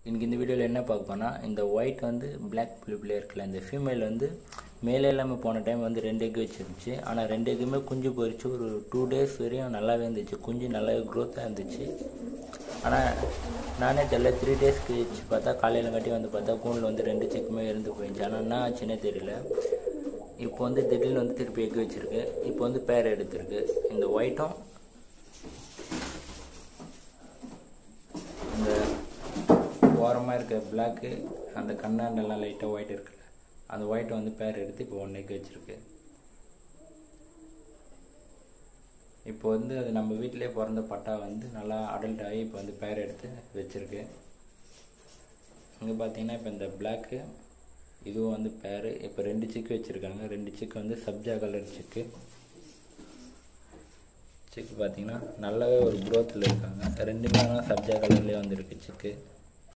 இன்றைக்கி இந்த வீடியோவில் என்ன பார்க்க போனால் இந்த ஒயிட் வந்து பிளாக் பிளிப்லேயே இருக்குல்ல இந்த ஃபீமேல் வந்து மேலே எல்லாமே போன டைம் வந்து 2 எக் வச்சுருந்துச்சு. ஆனால் 2 எக்குமே குஞ்சு பொறிச்சு ஒரு 2 days வரையும் நல்லாவே இருந்துச்சு. குஞ்சு நல்லாவே க்ரோத்தாக இருந்துச்சு. ஆனால் நானே தெரியல 3 days கழிச்சு பார்த்தா காலையில் காட்டி வந்து பார்த்தா கூண்டில் வந்து 2 சிக்குமே இருந்து போயிடுச்சு. ஆனால் என்ன ஆச்சுன்னே தெரியல. இப்போ வந்து திடீர்னு வந்து திருப்பி எக் வச்சுருக்கு. இப்போ வந்து பேர் எடுத்திருக்கு. இந்த ஒயிட்டும் இந்த ஓரமாக இருக்க பிளாக்கு அந்த கண்ணாண்டெல்லாம் லைட்டாக ஒயிட் இருக்குல்ல அந்த ஒயிட்டை வந்து பேர் எடுத்து இப்போ 1 எக் வச்சுருக்கு. இப்போ வந்து அது நம்ம வீட்டிலே பிறந்த பட்டா வந்து நல்லா அடல்ட் ஆகி இப்போ வந்து பேர் எடுத்து வச்சுருக்கு. இங்கே பார்த்தீங்கன்னா இப்போ இந்த பிளாக்கு இதுவும் வந்து பேர் இப்போ 2 சிக்கு வச்சுருக்காங்க. 2 சிக்கு வந்து சப்ஜா கலர் சிக்கு பார்த்தீங்கன்னா நல்லாவே ஒரு க்ரோத்தில் இருக்காங்க. 2மே ஆனால் சப்ஜா கலர்லேயே வந்துருக்கு சிக்கு.